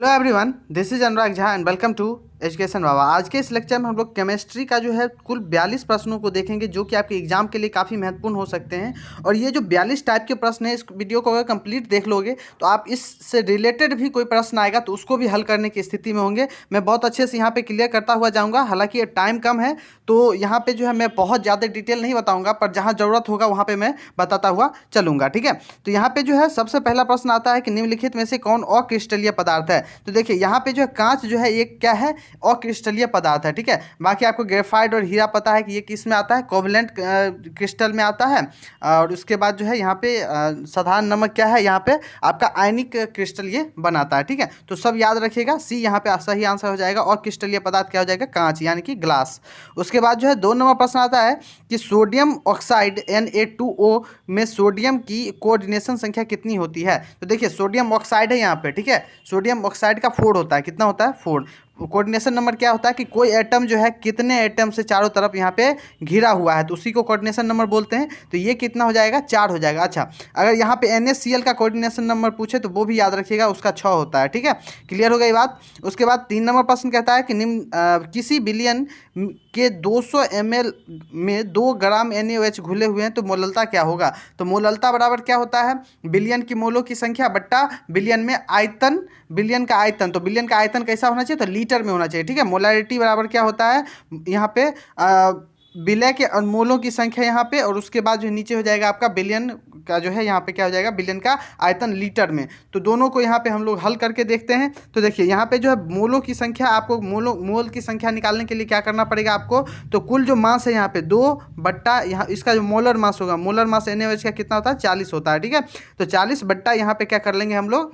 Hello everyone, this is Anurag Jha and welcome to education Baba. आज के इस लेक्चर में हम लोग केमिस्ट्री का जो है कुल 42 प्रश्नों को देखेंगे जो कि आपके एग्जाम के लिए काफ़ी महत्वपूर्ण हो सकते हैं। और ये जो 42 टाइप के प्रश्न है, इस वीडियो को अगर कंप्लीट देख लोगे तो आप इससे रिलेटेड भी कोई प्रश्न आएगा तो उसको भी हल करने की स्थिति में होंगे। मैं बहुत अच्छे से यहाँ पे क्लियर करता हुआ जाऊँगा। हालांकि ये टाइम कम है तो यहाँ पे जो है मैं बहुत ज़्यादा डिटेल नहीं बताऊँगा, पर जहाँ ज़रूरत होगा वहाँ पर मैं बताता हुआ चलूँगा। ठीक है, तो यहाँ पे जो है सबसे पहला प्रश्न आता है कि निम्नलिखित में से कौन अक्रिस्टलीय पदार्थ है। तो देखिए यहाँ पे जो है कांच जो है ये क्या है, अक्रिस्टलीय पदार्थ है। ठीक है, बाकी आपको ग्रेफाइट और हीरा पता है कि ये किस में आता है, कोवलेंट क्रिस्टल में आता है। और उसके बाद जो है यहाँ पे साधारण नमक क्या है, यहाँ पे आपका आयनिक क्रिस्टल ये बनाता है। ठीक है, तो सब याद रखिएगा, सी यहाँ पे सही आंसर हो जाएगा। और क्रिस्टलीय पदार्थ क्या हो जाएगा, कांच यानी कि ग्लास। उसके बाद जो है 2 नंबर प्रश्न आता है कि सोडियम ऑक्साइड Na2O में सोडियम की कोऑर्डिनेशन संख्या कितनी होती है। तो देखिए सोडियम ऑक्साइड है यहाँ पे, ठीक है, सोडियम ऑक्साइड का 4 होता है। कितना होता है, 4। कोऑर्डिनेशन नंबर क्या होता है कि कोई एटम जो है कितने एटम से चारों तरफ यहाँ पे घिरा हुआ है, तो उसी को कोऑर्डिनेशन नंबर बोलते हैं। तो ये कितना हो जाएगा, 4 हो जाएगा। अच्छा, अगर यहाँ पे NaCl का कोऑर्डिनेशन नंबर पूछे तो वो भी याद रखिएगा, उसका 6 होता है। ठीक है, क्लियर हो गई बात। उसके बाद 3 नंबर प्रश्न कहता है कि किसी बिलियन के 200 ml में 2 ग्राम NaOH घुले हुए हैं तो मोललता क्या होगा। तो मोललता बराबर क्या होता है, बिलियन की मोलों की संख्या बट्टा बिलियन में आयतन, बिलियन का आयतन। तो बिलियन का आयतन कैसा होना चाहिए, तो लीटर में होना चाहिए। ठीक है, मोलारिटी बराबर क्या होता है यहाँ पे, विलय के मोलों की संख्या यहाँ पे, और उसके बाद जो नीचे हो जाएगा आपका बिलियन का जो है यहाँ पे क्या हो जाएगा, बिलियन का आयतन लीटर में। तो दोनों को यहाँ पे हम लोग हल करके देखते हैं। तो देखिए यहाँ पे जो है मोलों की संख्या, आपको मोल की संख्या निकालने के लिए क्या करना पड़ेगा आपको, तो कुल जो मास है यहाँ पे 2 बट्टा यहाँ इसका जो मोलर मास होगा, मोलर मास NaOH का कितना होता है, 40 होता है। ठीक है, तो 40 बट्टा यहाँ पे क्या कर लेंगे हम लोग,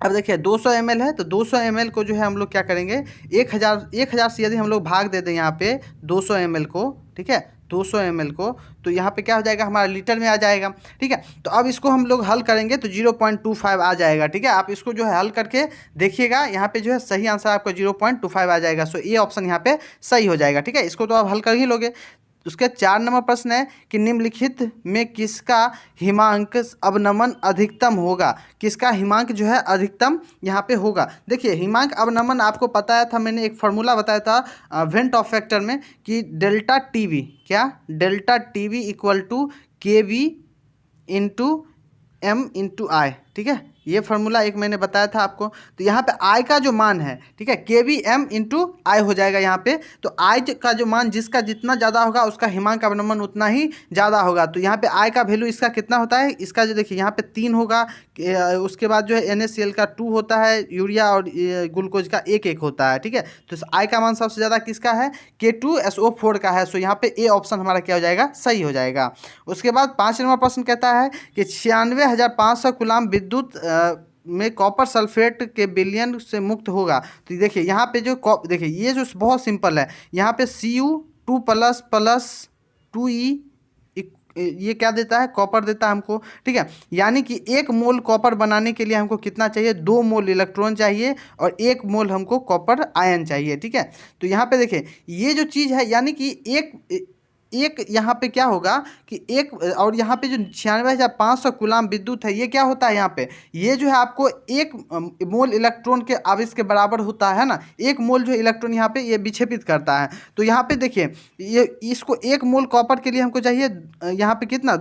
अब देखिए 200 ml है तो 200 ml को जो है हम लोग क्या करेंगे, 1000 से यदि हम लोग भाग दे दें यहाँ पे 200 ml को, ठीक है, 200 ml को, तो यहाँ पे क्या हो जाएगा, हमारा लीटर में आ जाएगा। ठीक है, तो अब इसको हम लोग हल करेंगे तो 0.25 आ जाएगा। ठीक है, आप इसको जो है हल करके देखिएगा, यहाँ पे जो है सही आंसर आपका 0.25 आ जाएगा। सो ये ऑप्शन यहाँ पे सही हो जाएगा। ठीक है, इसको तो आप हल कर ही लोगे। उसके 4 नंबर प्रश्न है कि निम्नलिखित में किसका हिमांक अवनमन अधिकतम होगा। किसका हिमांक जो है अधिकतम यहाँ पे होगा। देखिए हिमांक अवनमन आपको बताया था, मैंने एक फार्मूला बताया था वेंट ऑफ फैक्टर में कि डेल्टा टीवी, क्या delta TV equal to KV into M into I। ठीक है, ये फार्मूला एक मैंने बताया था आपको। तो यहाँ पे I का जो मान है, ठीक है, KVM इंटू I हो जाएगा यहाँ पे। तो I का जो मान जिसका जितना ज़्यादा होगा उसका हिमांक अवनमन उतना ही ज़्यादा होगा। तो यहाँ पे I का वैल्यू इसका कितना होता है, इसका जो देखिए यहाँ पे 3 होगा। उसके बाद जो है NaCl का 2 होता है, यूरिया और ग्लूकोज का 1 होता है। ठीक है, तो I का मान सबसे ज़्यादा किसका है, K2SO4 का है। सो यहाँ पे A ऑप्शन हमारा क्या हो जाएगा, सही हो जाएगा। उसके बाद 5 नंबर प्रश्न कहता है कि 96,500 कूलाम विद्युत में कॉपर सल्फेट के विलयन से मुक्त होगा। तो देखिए यहाँ पे जो देखिए ये जो बहुत सिंपल है, यहाँ पे Cu2 प्लस प्लस 2E ये क्या देता है, कॉपर देता है हमको। ठीक है, यानी कि 1 मोल कॉपर बनाने के लिए हमको कितना चाहिए, 2 मोल इलेक्ट्रॉन चाहिए और 1 मोल हमको कॉपर आयन चाहिए। ठीक है, तो यहाँ पे देखिए ये जो चीज़ है, यानी कि एक यहाँ पे क्या होगा कि एक, और यहाँ पे जो 96,500 कूलाम विद्युत है ये क्या होता है, यहाँ पे ये जो है आपको 1 मोल इलेक्ट्रॉन के आवेश के बराबर होता है ना। 1 मोल जो इलेक्ट्रॉन यहाँ पे ये विक्षेपित करता है। तो यहाँ पे देखिए ये इसको 1 मोल कॉपर के लिए हमको चाहिए यहाँ पे कितना,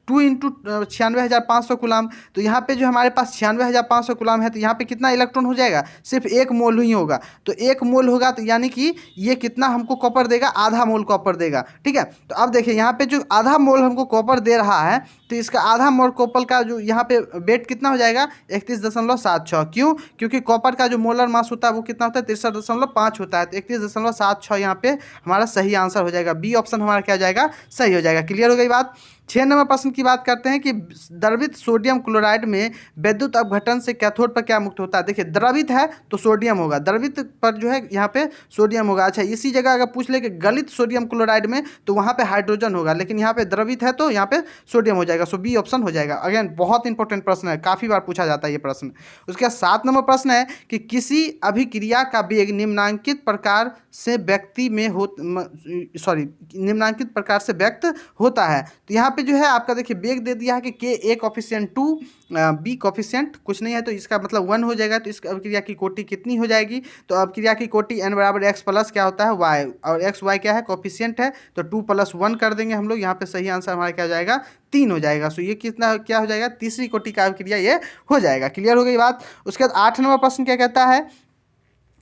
2 इंटू 96,500 कूलाम। तो यहाँ पे जो हमारे पास 96,500 कूलाम है तो यहाँ पे कितना इलेक्ट्रॉन हो जाएगा, सिर्फ 1 मोल ही होगा। तो 1 मोल होगा तो यानी कि ये कितना हमको कॉपर देगा, आधा मोल कॉपर देगा। ठीक है, तो अब देखिए यहाँ पे जो आधा मोल हमको कॉपर दे रहा है तो इसका आधा मोल कॉपर का जो यहाँ पे वेट कितना हो जाएगा, 31.76। क्यों, क्योंकि कॉपर का जो मोलर मास होता है वो कितना होता है, 63.5 होता है। तो 31.76 यहाँ पे हमारा सही आंसर हो जाएगा। बी ऑप्शन हमारा क्या हो जाएगा, सही हो जाएगा। क्लियर हो गई बात। 6 नंबर प्रश्न की बात करते हैं कि द्रवित सोडियम क्लोराइड में विद्युत अपघटन से कैथोड पर क्या मुक्त होता है। देखिए द्रवित है तो सोडियम होगा, द्रवित पर जो है यहाँ पे सोडियम होगा। अच्छा, इसी जगह अगर पूछ ले कि गलित सोडियम क्लोराइड में तो वहाँ पे हाइड्रोजन होगा, लेकिन यहाँ पे द्रवित है तो यहाँ पे सोडियम हो जाएगा। सो बी ऑप्शन हो जाएगा। अगेन बहुत इंपॉर्टेंट प्रश्न है, काफ़ी बार पूछा जाता है ये प्रश्न। उसके बाद 7 नंबर प्रश्न है कि किसी अभिक्रिया का वेग निम्नांकित प्रकार से व्यक्ति में हो निम्नांकित प्रकार से व्यक्त होता है। तो यहाँ पे जो है आपका देखिए वेग दे दिया है कि के ए कॉफिशिएंट 2 बी कॉफिशिएंट कुछ नहीं है, तो इसका मतलब 1 हो जाएगा। तो इस अभिक्रिया की कोटि कितनी हो जाएगी? तो अभिक्रिया की कोटि n बराबर एक्स प्लस क्या होता है वाई, और एक्स वाई क्या है कॉफिशिएंट है, तो 2 + 1 कर देंगे हम लोग। यहाँ पे सही आंसर हमारा क्या हो जाएगा 3 हो जाएगा। सो ये कितना क्या हो जाएगा तीसरी कोटि का अभिक्रिया ये हो जाएगा। क्लियर हो गई बात। उसके बाद 8 नंबर प्रश्न क्या कहता है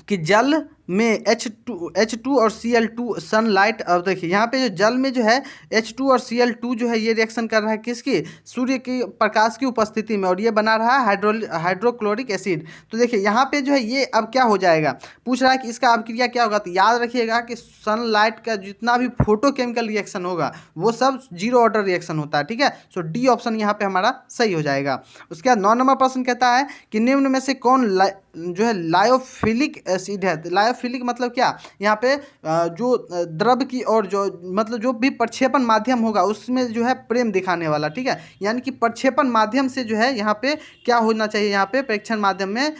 कि जल में H2 और Cl2 सनलाइट। अब देखिए यहाँ पे जो जल में जो है H2 और Cl2 जो है ये रिएक्शन कर रहा है किसकी? सूर्य की प्रकाश की उपस्थिति में, और ये बना रहा है हाइड्रोक्लोरिक एसिड। तो देखिए यहाँ पे जो है ये अब क्या हो जाएगा, पूछ रहा है कि इसका अभिक्रिया क्या होगा। तो याद रखिएगा कि सनलाइट का जितना भी फोटोकेमिकल रिएक्शन होगा वो सब 0 ऑर्डर रिएक्शन होता है। ठीक है, सो डी ऑप्शन यहाँ पे हमारा सही हो जाएगा। उसके बाद 9 नंबर प्रश्न कहता है कि निम्न में से कौन जो है लायोफिलिक एसिड है। तो लायोफिलिक मतलब क्या, यहाँ पे जो द्रव की और जो मतलब जो भी प्रक्षेपण माध्यम होगा उसमें जो है प्रेम दिखाने वाला। ठीक है, यानी कि प्रक्षेपण माध्यम से जो है यहाँ पे क्या होना चाहिए, यहाँ पे प्रेक्षण माध्यम में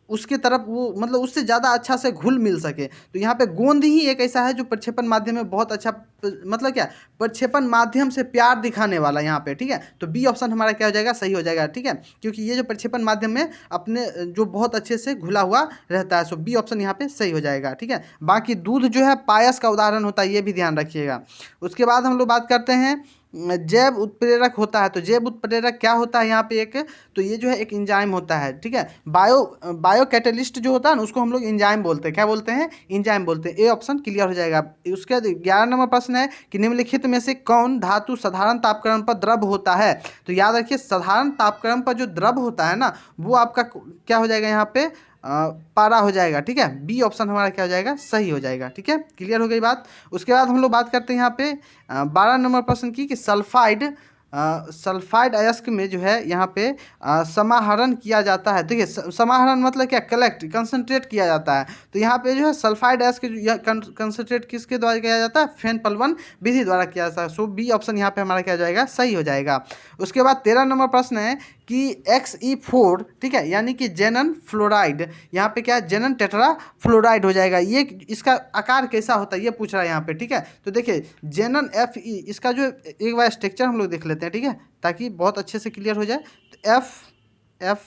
उसके तरफ वो मतलब उससे ज़्यादा अच्छा से घुल मिल सके। तो यहाँ पे गोंद ही एक ऐसा है जो प्रक्षेपण माध्यम में बहुत अच्छा मतलब क्या प्रक्षेपण माध्यम से प्यार दिखाने वाला यहाँ पे। ठीक है, तो बी ऑप्शन हमारा क्या हो जाएगा सही हो जाएगा। ठीक है, क्योंकि ये जो प्रक्षेपण माध्यम में अपने जो बहुत अच्छे से घुला हुआ रहता है। सो बी ऑप्शन यहाँ पे सही हो जाएगा। ठीक है, बाकी दूध जो है पायस का उदाहरण होता है, ये भी ध्यान रखिएगा। उसके बाद हम लोग बात करते हैं जैव उत्प्रेरक होता है। तो जैव उत्प्रेरक क्या होता है यहाँ पे एक, तो ये जो है एक एंजाइम होता है। ठीक है, बायो कैटलिस्ट जो होता है ना उसको हम लोग एंजाइम बोलते हैं। क्या बोलते हैं? एंजाइम बोलते हैं। ए ऑप्शन क्लियर हो जाएगा। उसके बाद 11 नंबर प्रश्न है कि निम्नलिखित में से कौन धातु साधारण तापक्रम पर द्रव होता है। तो याद रखिए साधारण तापक्रम पर जो द्रव होता है ना वो आपका क्या हो जाएगा यहाँ पे पारा हो जाएगा। ठीक है, बी ऑप्शन हमारा क्या हो जाएगा सही हो जाएगा। ठीक है, क्लियर हो गई बात। उसके बाद हम लोग बात करते हैं यहाँ पे 12 नंबर प्रश्न की कि सल्फाइड अयस्क में जो है यहाँ पे समाहरण किया जाता है। देखिए समाहरण मतलब क्या, कलेक्ट कंसंट्रेट किया जाता है। तो यहाँ पे जो है सल्फाइड अयस्क कंसंट्रेट किसके द्वारा किया जाता है? फैन पलवन विधि द्वारा किया जाता है। सो बी ऑप्शन यहाँ पे हमारा क्या हो जाएगा सही हो जाएगा। उसके बाद 13 नंबर प्रश्न है कि Xe4 ठीक है, यानी कि जेनन फ्लोराइड, यहाँ पे क्या है जेनन टेट्रा फ्लोराइड हो जाएगा। ये इसका आकार कैसा होता है ये पूछ रहा है यहाँ पे। ठीक है, तो देखिए जेनन Fe इसका जो एक बार स्ट्रक्चर हम लोग देख लेते हैं। ठीक है, ताकि बहुत अच्छे से क्लियर हो जाए। तो एफ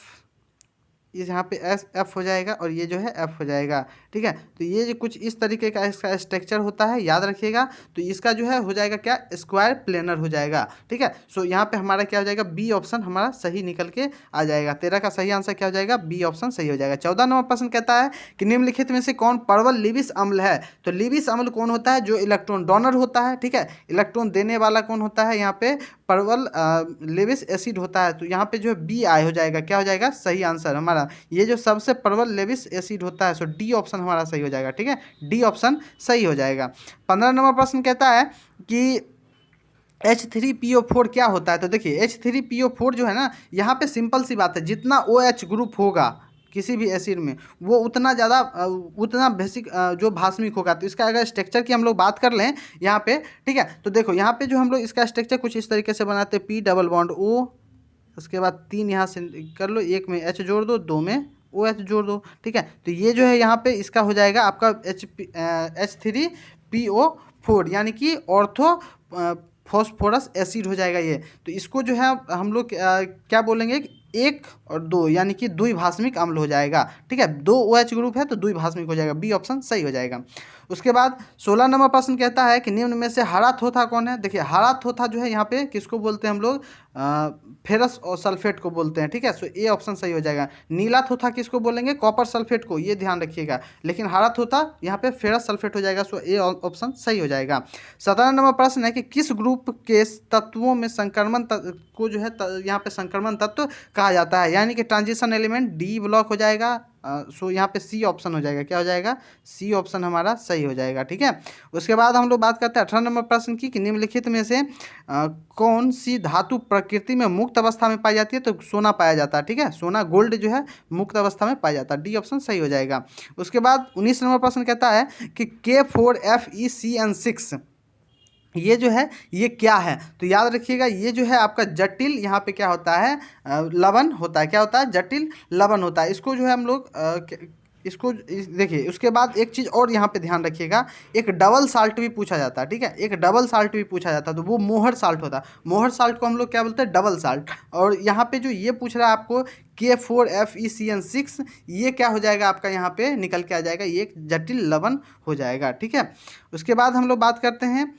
ये यहाँ पे एफ हो जाएगा और ये जो है एफ हो जाएगा। ठीक है, तो ये जो कुछ इस तरीके का इसका स्ट्रक्चर होता है, याद रखिएगा। तो इसका जो है हो जाएगा क्या स्क्वायर प्लेनर हो जाएगा। ठीक है, सो यहाँ पे हमारा क्या हो जाएगा बी ऑप्शन हमारा सही निकल के आ जाएगा। 13 का सही आंसर क्या हो जाएगा बी ऑप्शन सही हो जाएगा। 14 नंबर प्रश्न कहता है कि निम्नलिखित में से कौन परवल लिविस अम्ल है। तो लिविस अम्ल कौन होता है? जो इलेक्ट्रॉन डोनर होता है। ठीक है, इलेक्ट्रॉन देने वाला कौन होता है? यहाँ पे परवल लिविस एसिड होता है। तो यहाँ पे जो है बी आई हो जाएगा। क्या हो जाएगा सही आंसर हमारा, ये जो सबसे परवल लेविस एसिड होता है। सो डी ऑप्शन हमारा सही हो जाएगा। ठीक है, डी ऑप्शन सही हो जाएगा। 15 नंबर प्रश्न कहता है कि H3PO4 क्या होता है। तो देखिए H3PO4 जो है ना यहाँ पे सिंपल सी बात है, जितना OH ग्रुप होगा किसी भी एसिड में वो उतना ज़्यादा उतना बेसिक जो भास्मिक होगा। तो इसका अगर स्ट्रक्चर की हम लोग बात कर लें यहाँ पे, ठीक है, तो देखो यहाँ पे जो हम लोग इसका स्ट्रक्चर कुछ इस तरीके से बनाते हैं, P डबल बॉन्ड O, उसके बाद 3 यहाँ से कर लो, एक में H जोड़ दो, 2 में OH जोड़ दो। ठीक है, तो ये जो है यहाँ पे इसका हो जाएगा आपका H3PO4 यानी कि ऑर्थो फॉस्फोरस एसिड हो जाएगा ये। तो इसको जो है हम लोग क्या बोलेंगे, 1 और 2 यानी कि द्विभाषमिक अम्ल हो जाएगा। ठीक है, 2 OH ग्रुप है तो द्विभाषमिक हो जाएगा। बी ऑप्शन सही हो जाएगा। उसके बाद 16 नंबर प्रश्न कहता है कि निम्न में से हरा थोथा कौन है। देखिए हरा थोथा जो है यहाँ पे किसको बोलते हैं हम लोग, फेरस और सल्फेट को बोलते हैं। ठीक है, सो ए ऑप्शन सही हो जाएगा। नीला थोथा किसको बोलेंगे, कॉपर सल्फेट को, ये ध्यान रखिएगा। लेकिन हरा थोथा यहाँ पे फेरस सल्फेट हो जाएगा। सो ए ऑप्शन सही हो जाएगा। 17 नंबर प्रश्न है कि किस ग्रुप के तत्वों में संक्रमण को जो है यहाँ पे संक्रमण तत्व कहा जाता है, यानी कि ट्रांजिशन एलिमेंट डी ब्लॉक हो जाएगा। सो यहाँ पे सी ऑप्शन हो जाएगा। क्या हो जाएगा सी ऑप्शन हमारा सही हो जाएगा। ठीक है, उसके बाद हम लोग बात करते हैं 18 नंबर प्रश्न की कि निम्नलिखित में से कौन सी धातु प्रकृति में मुक्त अवस्था में पाई जाती है। तो सोना पाया जाता है। ठीक है, सोना गोल्ड जो है मुक्त अवस्था में पाया जाता है। डी ऑप्शन सही हो जाएगा। उसके बाद 19 नंबर प्रश्न कहता है कि K4FeCN6 ये जो है ये क्या है। तो याद रखिएगा ये जो है आपका जटिल यहाँ पे क्या होता है लवण होता है। क्या होता है, जटिल लवण होता है। इसको जो है हम लोग इसको देखिए, उसके बाद एक चीज़ और यहाँ पे ध्यान रखिएगा, एक डबल साल्ट भी पूछा जाता है, ठीक है, एक डबल साल्ट भी पूछा जाता है, तो वो मोहर साल्ट होता है। मोहर साल्ट को हम लोग क्या बोलते हैं, डबल साल्ट। और यहाँ पे जो ये पूछ रहा है आपको K4FeCN6, ये क्या हो जाएगा आपका, यहाँ पे निकल के आ जाएगा, ये एक जटिल लवण हो जाएगा, ठीक है। उसके बाद हम लोग बात करते हैं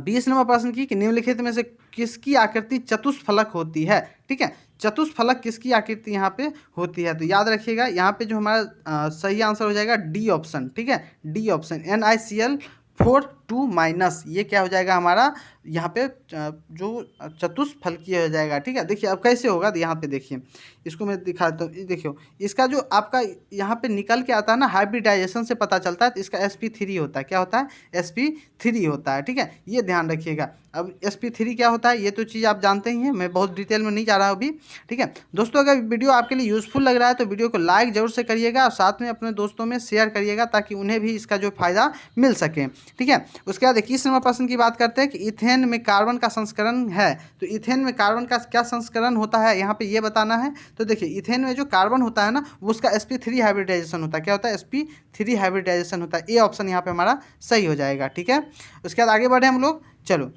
20 नंबर प्रश्न की, कि निम्नलिखित में से किसकी आकृति चतुष्फलक होती है, ठीक है। चतुष्फलक किसकी आकृति यहाँ पे होती है, तो याद रखिएगा यहाँ पे जो हमारा सही आंसर हो जाएगा डी ऑप्शन, ठीक है, डी ऑप्शन NiCl4 2-, ये क्या हो जाएगा हमारा यहाँ पे जो चतुष्फलकीय हो जाएगा, ठीक है। देखिए अब कैसे होगा, तो यहाँ पे देखिए, इसको मैं दिखाता हूँ, देखियो इसका जो आपका यहाँ पे निकल के आता है ना, हाइब्रिडाइजेशन से पता चलता है, तो इसका sp3 होता है, क्या होता है, sp3 होता है, ठीक है, ये ध्यान रखिएगा। अब sp3 क्या होता है, ये तो चीज़ आप जानते ही हैं, मैं बहुत डिटेल में नहीं जा रहा हूँ अभी, ठीक है। दोस्तों अगर वीडियो आपके लिए यूज़फुल लग रहा है तो वीडियो को लाइक जरूर से करिएगा, और साथ में अपने दोस्तों में शेयर करिएगा, ताकि उन्हें भी इसका जो फ़ायदा मिल सके, ठीक है। उसके बाद 21 नंबर प्रश्न की बात करते हैं कि इथेन में कार्बन का संस्करण है, तो इथेन में कार्बन का क्या संस्करण होता है, यहाँ पे ये बताना है। तो देखिए इथेन में जो कार्बन होता है ना, वो उसका sp3 हाइब्रिडाइजेशन होता है, क्या होता है, sp3 हाइब्रिडाइजेशन होता है। ए ऑप्शन यहाँ पे हमारा सही हो जाएगा, ठीक है। उसके बाद आगे बढ़े हम लोग, चलो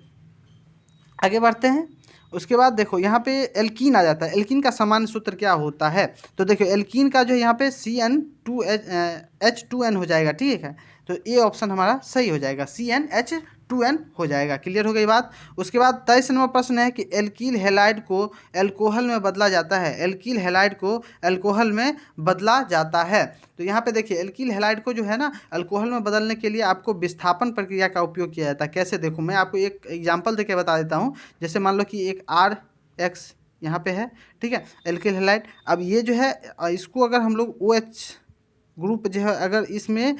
आगे बढ़ते हैं। उसके बाद देखो यहाँ पे एल्कीन आ जाता है, एल्कीन का सामान्य सूत्र क्या होता है, तो देखो एल्कीन का जो यहाँ पे CN2H2N हो जाएगा, ठीक है। तो ए ऑप्शन हमारा सही हो जाएगा, CnH2n हो जाएगा। क्लियर हो गई बात। उसके बाद 23 नंबर प्रश्न है कि एल्कील हैलाइड को एल्कोहल में बदला जाता है, एल्कील हैलाइड को एल्कोहल में बदला जाता है। तो यहाँ पे देखिए एल्कील हैलाइड को जो है ना, अल्कोहल में बदलने के लिए आपको विस्थापन प्रक्रिया का उपयोग किया जाता है। कैसे, देखो मैं आपको एक एग्जाम्पल देके बता देता हूँ। जैसे मान लो कि एक RX यहाँ पे है, ठीक है, एल्कील हैलाइड। अब ये जो है इसको अगर हम लोग OH ग्रुप जो है, अगर इसमें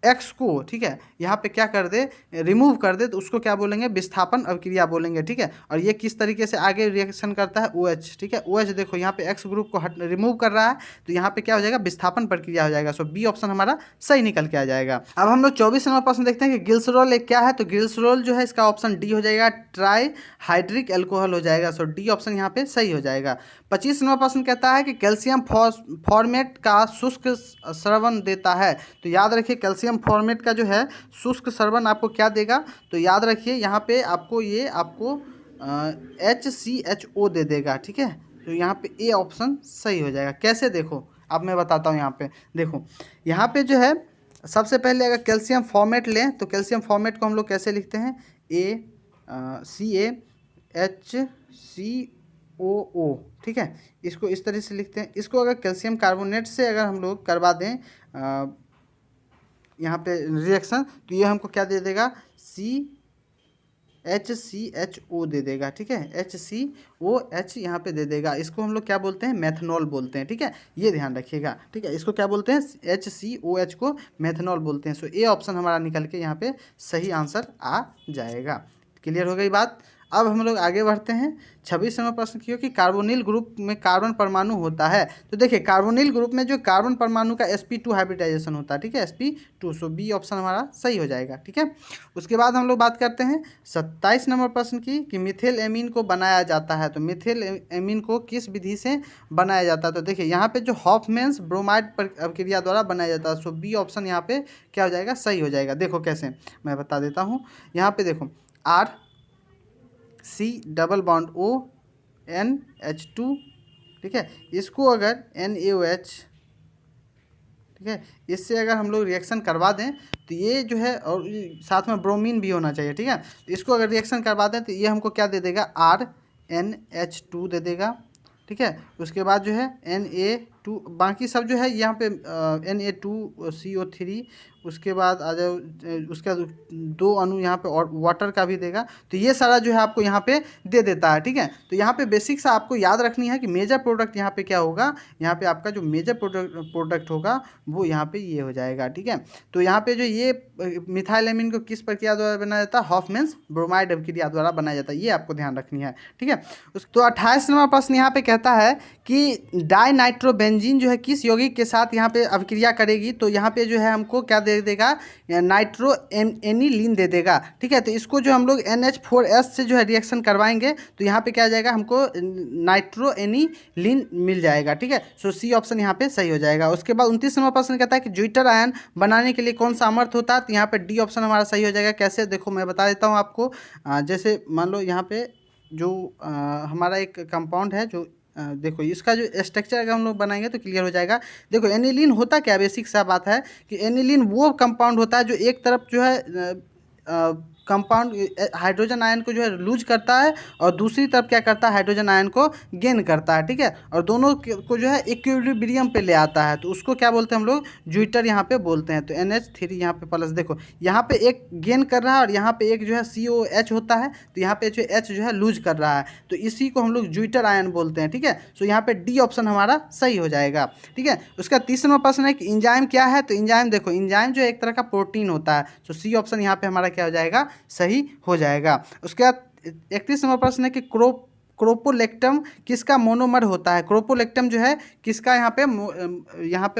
एक्स को, ठीक है, यहाँ पे क्या कर दे, रिमूव कर दे, तो उसको क्या बोलेंगे, विस्थापन अभिक्रिया बोलेंगे, ठीक है। और ये किस तरीके से आगे रिएक्शन करता है, OH, ठीक है। OH देखो यहाँ पे एक्स ग्रुप को रिमूव कर रहा है, तो यहाँ पे क्या हो जाएगा, विस्थापन प्रक्रिया हो जाएगा। सो बी ऑप्शन हमारा सही निकल के आ जाएगा। अब हम लोग 24 नंबर प्रश्न देखते हैं कि ग्लिसरॉल एक क्या है, तो ग्लिसरॉल जो है इसका ऑप्शन डी हो जाएगा, ट्राई हाइड्रिक एल्कोहल हो जाएगा। सो डी ऑप्शन यहाँ पे सही हो जाएगा। 25 नंबर प्रश्न कहता है कि कैल्शियम फॉर्मेट का शुष्क स्रवण देता है, तो याद रखिए कैल्शियम फॉर्मेट का जो है शुष्क स्रवण आपको क्या देगा, तो याद रखिए यहाँ पे आपको ये आपको HCHO दे देगा, ठीक है। तो यहाँ पे ए ऑप्शन सही हो जाएगा। कैसे, देखो अब मैं बताता हूँ। यहाँ पे देखो, यहाँ पे जो है सबसे पहले अगर कैल्शियम फॉर्मेट लें, तो कैल्शियम फॉर्मेट को हम लोग कैसे लिखते हैं, CaHCOO, ठीक है, इसको इस तरह से लिखते हैं। इसको अगर कैल्शियम कार्बोनेट से अगर हम लोग करवा दें यहाँ पे रिएक्शन, तो ये हमको क्या दे देगा, HCHO दे देगा, ठीक है, HCOH यहाँ पे दे देगा। इसको हम लोग क्या बोलते हैं, मेथनॉल बोलते हैं, ठीक है, ये ध्यान रखिएगा, ठीक है। इसको क्या बोलते हैं, HCOH को मेथनॉल बोलते हैं। सो ए ऑप्शन हमारा निकल के यहाँ पे सही आंसर आ जाएगा। क्लियर हो गई बात। अब हम लोग आगे बढ़ते हैं। 26 नंबर प्रश्न की हो कि कार्बोनिल ग्रुप में कार्बन परमाणु होता है, तो देखिए कार्बोनिल ग्रुप में जो कार्बन परमाणु का sp2 हाइब्रिडाइजेशन होता है, ठीक है, sp2। सो बी ऑप्शन हमारा सही हो जाएगा, ठीक है। उसके बाद हम लोग बात करते हैं 27 नंबर प्रश्न की कि मिथिल एमीन को बनाया जाता है, तो मिथिल एमीन को किस विधि से बनाया जाता है, तो देखिए यहाँ पे जो हॉफमैन्स ब्रोमाइड अभिक्रिया द्वारा बनाया जाता है। सो बी ऑप्शन यहाँ पे क्या हो जाएगा, सही हो जाएगा। देखो कैसे, मैं बता देता हूँ। यहाँ पे देखो RC डबल बॉन्ड ONH2, ठीक है, इसको अगर NaOH, ठीक है, इससे अगर हम लोग रिएक्शन करवा दें, तो ये जो है, और साथ में ब्रोमीन भी होना चाहिए, ठीक है, तो इसको अगर रिएक्शन करवा दें तो ये हमको क्या दे देगा, RNH2 दे देगा, ठीक है। उसके बाद जो है Na2, बाकी सब जो है यहाँ पे Na2CO3, उसके बाद आ जाओ, उसके बाद 2 अणु यहाँ पे और वाटर का भी देगा। तो ये सारा जो है आपको यहाँ पे दे देता है, ठीक है। तो यहाँ पे बेसिक सा आपको याद रखनी है कि मेजर प्रोडक्ट यहाँ पे क्या होगा, यहाँ पे आपका जो मेजर प्रोडक्ट होगा वो यहाँ पे ये हो जाएगा, ठीक है। तो यहाँ पे जो ये मिथाइल एमीन को किस प्रक्रिया द्वारा बनाया जाता है, हॉफमैन्स ब्रोमाइड अभिक्रिया द्वारा बनाया जाता है, ये आपको ध्यान रखनी है, ठीक है। तो 28 नंबर प्रश्न यहाँ पे कहता है कि डाइनाइट्रोबेंजीन बेंजीन जो है किस यौगिक के साथ यहाँ पे अभिक्रिया करेगी, तो यहाँ पे जो है हमको क्या दे देगा, नाइट्रो एनिलीन दे देगा। ठीक है, तो इसको जो हम लोग NH4S से जो है रिएक्शन करवाएंगे तो यहाँ पे क्या आ जाएगा, हमको नाइट्रो एनिलीन मिल जाएगा। ठीक है, सो सी ऑप्शन यहाँ पे सही हो जाएगा। उसके बाद 29 नंबर प्रश्न कहता है कि ज्विटर आयन बनाने के लिए कौन सा अमर्थ होता है, तो यहाँ पे डी ऑप्शन हमारा सही हो जाएगा। कैसे, देखो मैं बता देता हूँ आपको। जैसे मान लो यहाँ पे जो हमारा एक कंपाउंड है, जो देखो इसका जो स्ट्रक्चर अगर हम लोग बनाएंगे तो क्लियर हो जाएगा। देखो एनिलीन होता क्या, बेसिक सा बात है कि एनिलीन वो कंपाउंड होता है जो एक तरफ जो है कंपाउंड हाइड्रोजन आयन को जो है लूज करता है और दूसरी तरफ क्या करता है, हाइड्रोजन आयन को गेन करता है। ठीक है, और दोनों को जो है इक्विलिब्रियम पे ले आता है, तो उसको क्या बोलते हैं हम लोग, ज्विटर यहाँ पे बोलते हैं। तो NH3 यहाँ पे प्लस, देखो यहाँ पे एक गेन कर रहा है और यहाँ पे एक जो है COH होता है, तो यहाँ पे जो H जो है लूज कर रहा है, तो इसी को हम लोग ज्विटर आयन बोलते हैं। ठीक है, सो यहाँ पे डी ऑप्शन हमारा सही हो जाएगा। ठीक है, उसका 30वां प्रश्न है कि इंजाइम क्या है, तो इंजाइम देखो इंजाइम जो एक तरह का प्रोटीन होता है, तो सी ऑप्शन यहाँ पे हमारा क्या हो जाएगा, सही हो जाएगा। उसके बाद 31 नंबर प्रश्न है कि क्रोपोलेक्टम किसका मोनोमर होता है। क्रोपोलेक्टम जो है किसका यहाँ पे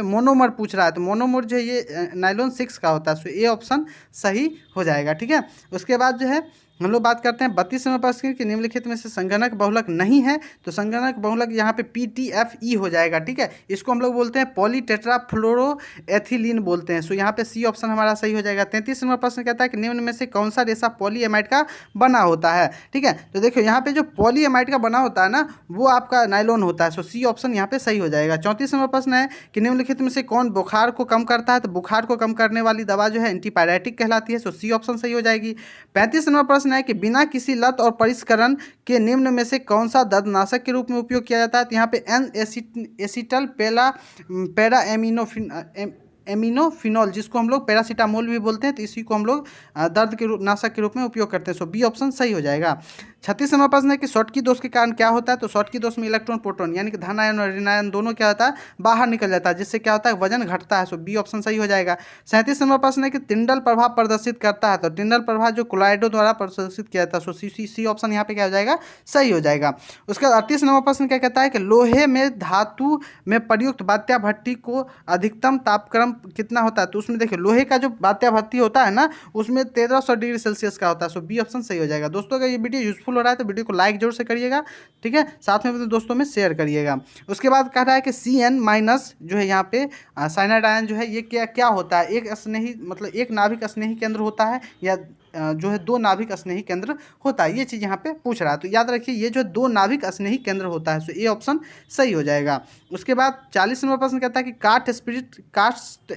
मोनोमर पूछ रहा है, तो मोनोमर जो है ये नाइलॉन 6 का होता है, सो ए ऑप्शन सही हो जाएगा। ठीक है, उसके बाद जो है हम लोग बात करते हैं 32 नंबर प्रश्न की, निम्नलिखित में से संगणक बहुलक नहीं है, तो संगणक बहुलक यहाँ पे PTFE हो जाएगा। ठीक है, इसको हम लोग बोलते हैं पॉलीटेट्राफ्लोरोएथिलीन बोलते हैं, सो यहाँ पे सी ऑप्शन हमारा सही हो जाएगा। 33 नंबर प्रश्न कहता है कि निम्न में से कौन सा रेशा पॉलीएमाइड का बना होता है। ठीक है, तो देखो यहाँ पे जो पॉलीएमाइड का बना होता है ना, वो आपका नाइलॉन होता है, सो सी ऑप्शन यहाँ पे सही हो जाएगा। 34 नंबर प्रश्न है कि निम्नलिखित में से कौन बुखार को कम करता है, तो बुखार को कम करने वाली दवा जो है एंटीपायरेटिक कहलाती है, सो सी ऑप्शन सही हो जाएगी। 35 नंबर प्रश्न है कि बिना किसी लत और परिष्करण के निम्न में से कौन सा दर्दनाशक के रूप में उपयोग किया जाता है, तो यहाँ पे एसिटल पैरा एमिनोफिनॉल जिसको हम लोग पैरासीटामोल भी बोलते हैं, तो इसी को हम लोग दर्द के रूप नाशक के रूप में उपयोग करते हैं, सो बी ऑप्शन सही हो जाएगा। 36 नंबर प्रश्न है कि शॉर्टकी दोष के कारण क्या होता है, तो शॉर्टकी दोष में इलेक्ट्रॉन प्रोटॉन यानी कि धन आयन और ऋण आयन दोनों क्या होता है, बाहर निकल जाता है, जिससे क्या होता है, वजन घटता है, सो बी ऑप्शन सही हो जाएगा। 37 नंबर प्रश्न है कि टिंडल प्रभाव प्रदर्शित करता है, तो टिंडल प्रभाव जो कोलाइडो द्वारा प्रदर्शित किया जाता है, सो सी ऑप्शन यहाँ पे क्या हो जाएगा, सही हो जाएगा। उसके बाद 38 नंबर प्रश्न क्या कहता है कि लोहे में धातु में प्रयुक्त बात्या भट्टी को अधिकतम तापक्रम कितना होता है, तो उसमें देखिए लोहे का जो बात्या भट्टी होता है ना, उसमें 1300 डिग्री सेल्सियस का होता है, सो बी ऑप्शन सही हो जाएगा। दोस्तों अगर ये वीडियो यूजफुल हो रहा है तो वीडियो को लाइक जरूर से करिएगा। ठीक है, साथ में अपने दोस्तों में शेयर करिएगा। उसके बाद कह रहा है कि Cn- जो है यहाँ पे साइनाइड आयन जो है ये क्या होता है, एक स्नेही मतलब एक नाभिक स्नेही केंद्र होता है या जो है दो नाभिक स्नेही केंद्र होता है, ये चीज़ यहाँ पे पूछ रहा है, तो याद रखिए ये जो दो नाभिक स्नेही केंद्र होता है, सो ए ऑप्शन सही हो जाएगा। उसके बाद 40 नंबर प्रश्न कहता है कि कास्ट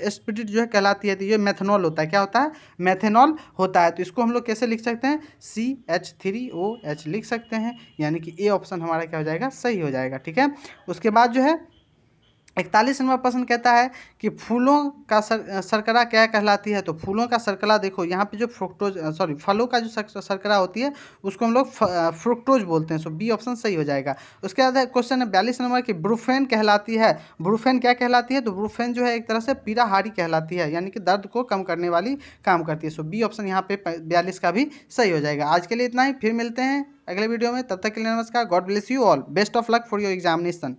स्पिरिट जो है कहलाती है, तो ये मेथनॉल होता है, क्या होता है, मेथनॉल होता है, तो इसको हम लोग कैसे लिख सकते हैं, CH3OH लिख सकते हैं, यानी कि ए ऑप्शन हमारा क्या हो जाएगा, सही हो जाएगा। ठीक है, उसके बाद जो है 41 नंबर प्रश्न कहता है कि फूलों का शर्करा क्या कहलाती है, तो फूलों का शर्करा देखो यहाँ पे जो फलों का जो शर्करा होती है उसको हम लोग फ्रुक्टोज बोलते हैं, सो बी ऑप्शन सही हो जाएगा। उसके बाद क्वेश्चन है 42 नंबर की ब्रूफेन कहलाती है, ब्रूफेन क्या कहलाती है, तो ब्रूफेन जो है एक तरह से पीड़ाहारी कहलाती है, यानी कि दर्द को कम करने वाली काम करती है, सो बी ऑप्शन यहाँ पे 42 का भी सही हो जाएगा। आज के लिए इतना ही, फिर मिलते हैं अगले वीडियो में, तब तक के लिए नमस्कार, God bless you all, best of luck for your examination.